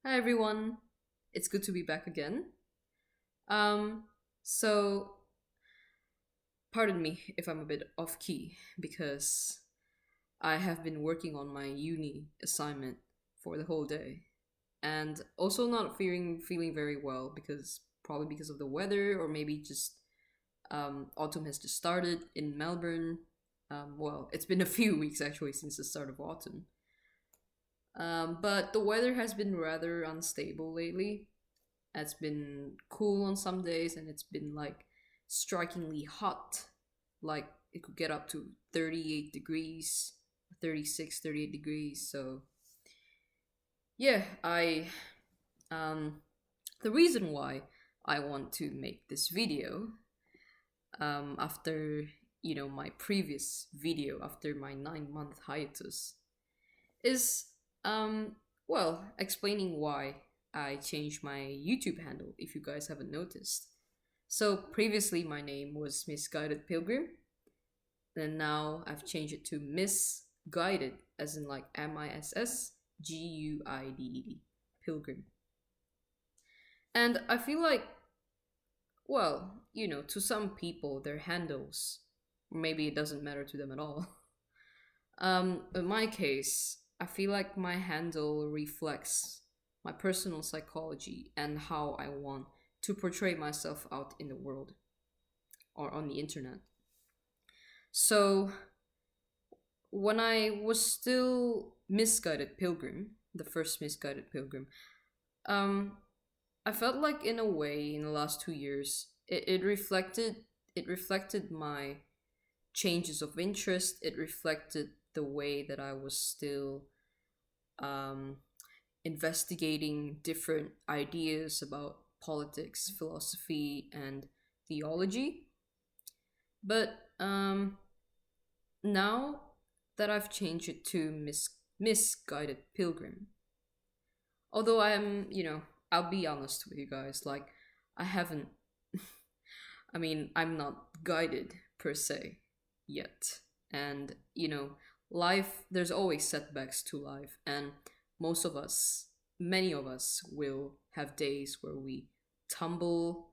Hi everyone. It's good to be back again. Um so pardon me if I'm a bit off key because I have been working on my uni assignment for the whole day and also not feeling very well because probably because of the weather or maybe just autumn has just started in Melbourne. Well, it's been a few weeks actually since the start of autumn. But the weather has been rather unstable lately. It's been cool on some days and it's been like strikingly hot. Like it could get up to 38 degrees, 36, 38 degrees. So, yeah, I the reason why I want to make this video after my previous video after my 9-month hiatus is well, explaining why I changed my YouTube handle if you guys haven't noticed. So previously my name was Misguided Pilgrim, and now I've changed it to Misguided, as in like MISSGUIDED Pilgrim. And I feel like, well, to some people their handles, maybe it doesn't matter to them at all. In my case, I feel like my handle reflects my personal psychology and how I want to portray myself out in the world or on the internet. So, when I was still Misguided Pilgrim, the first Misguided Pilgrim, um, I felt like in a way in the last 2 years it reflected my changes of interest. It reflected the way that I was still um, investigating different ideas about politics, philosophy, and theology. But now that I've changed it to Misguided Pilgrim, although I'll be honest with you guys, like, I haven't, I mean, I'm not guided per se yet. And, life, there's always setbacks to life. And most of us, many of us, will have days where we tumble.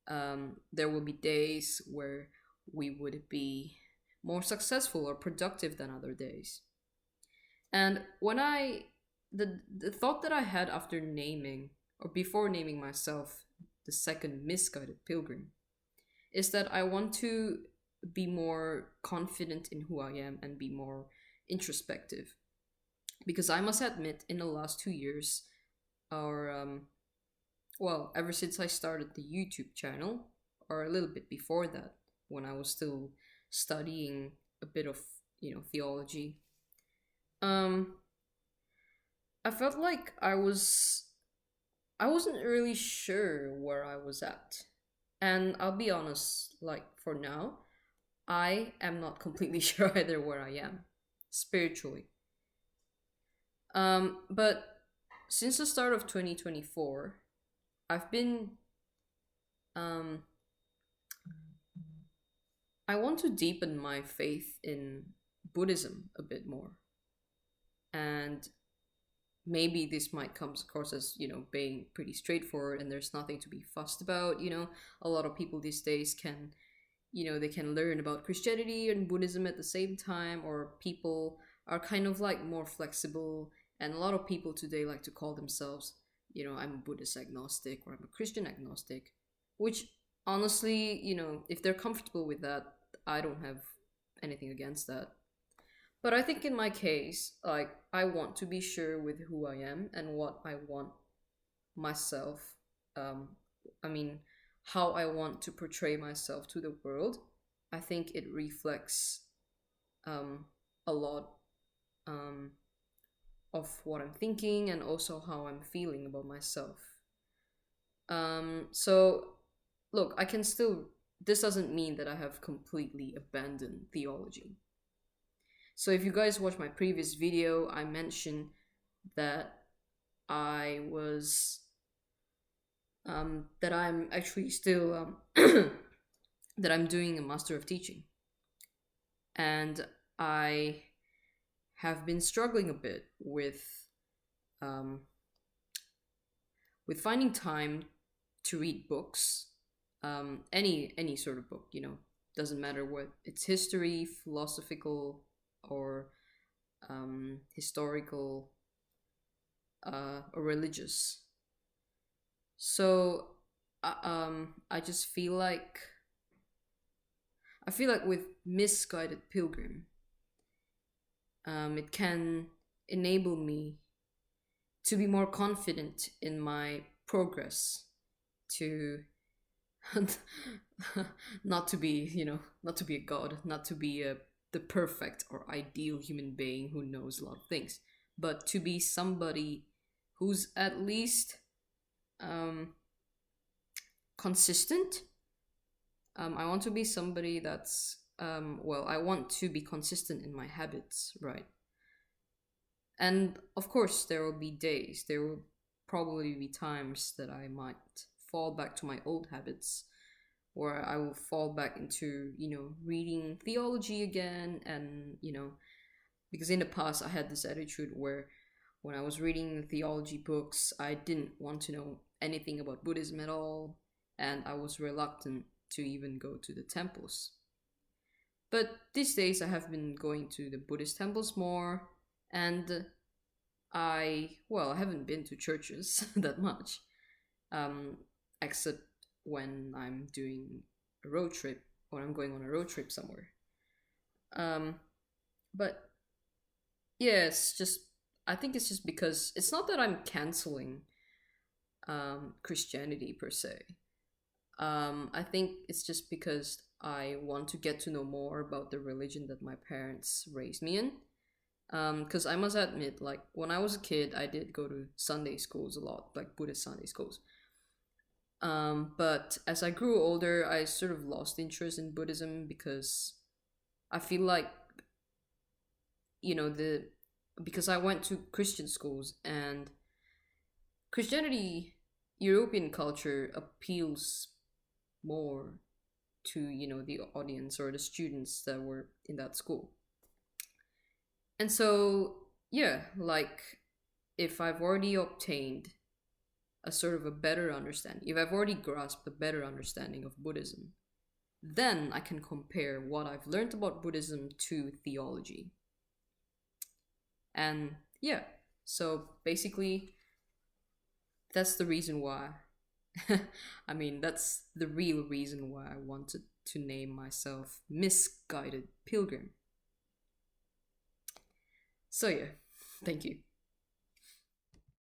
There will be days where we would be more successful or productive than other days. And the thought that I had after naming or before naming myself the second Misguided Pilgrim is that I want to be more confident in who I am and be more introspective. Because I must admit, in the last 2 years, or well, ever since I started the YouTube channel, or a little bit before that, when I was still studying a bit of theology, um, I felt like I wasn't really sure where I was at. And I'll be honest, like for now, I am not completely sure either where I am spiritually. But since the start of 2024, I've been um I want to deepen my faith in Buddhism a bit more. And maybe this might come across as being pretty straightforward and there's nothing to be fussed about. A lot of people these days can they can learn about Christianity and Buddhism at the same time, or people are kind of like more flexible. And a lot of people today like to call themselves, I'm a Buddhist agnostic or I'm a Christian agnostic, which honestly, if they're comfortable with that, I don't have anything against that. But I think in my case, like, I want to be sure with who I am and what I want myself. Um, I mean, how I want to portray myself to the world. I think it reflects um, a lot um, of what I'm thinking and also how I'm feeling about myself. So, look, I can still. This doesn't mean that I have completely abandoned theology. So if you guys watch my previous video, I mentioned that I was that I'm actually still that I'm doing a Master of Teaching, and I have been struggling a bit with um, with finding time to read books, any sort of book, doesn't matter what it's history, philosophical, or historical, or religious. So I just feel like with Misguided Pilgrim, it can enable me to be more confident in my progress, to not to be, not to be a god, not to be the perfect or ideal human being who knows a lot of things, but to be somebody who's at least um, consistent. I want to be somebody that's, well, I want to be consistent in my habits, right? And of course, there will probably be times that I might fall back to my old habits, where I will fall back into, reading theology again. And, because in the past I had this attitude where when I was reading theology books, I didn't want to know anything about Buddhism at all, and I was reluctant to even go to the temples. But these days I have been going to the Buddhist temples more, and I haven't been to churches that much, um, except when I'm doing a road trip, or I'm going on a road trip somewhere. Um, but yeah, I think it's just because it's not that I'm canceling Christianity per se. I think it's just because I want to get to know more about the religion that my parents raised me in. Because I must admit, like when I was a kid, I did go to Sunday schools a lot, like Buddhist Sunday schools. But as I grew older, I sort of lost interest in Buddhism because I feel like, the because I went to Christian schools, and Christianity, European culture appeals more to, the audience or the students that were in that school. And so, yeah, like if I've already obtained a sort of a better understanding, if I've already grasped a better understanding of Buddhism, then I can compare what I've learned about Buddhism to theology. And yeah, so basically, that's the reason why. I mean, that's the real reason why I wanted to name myself Misguided Pilgrim. So yeah, thank you.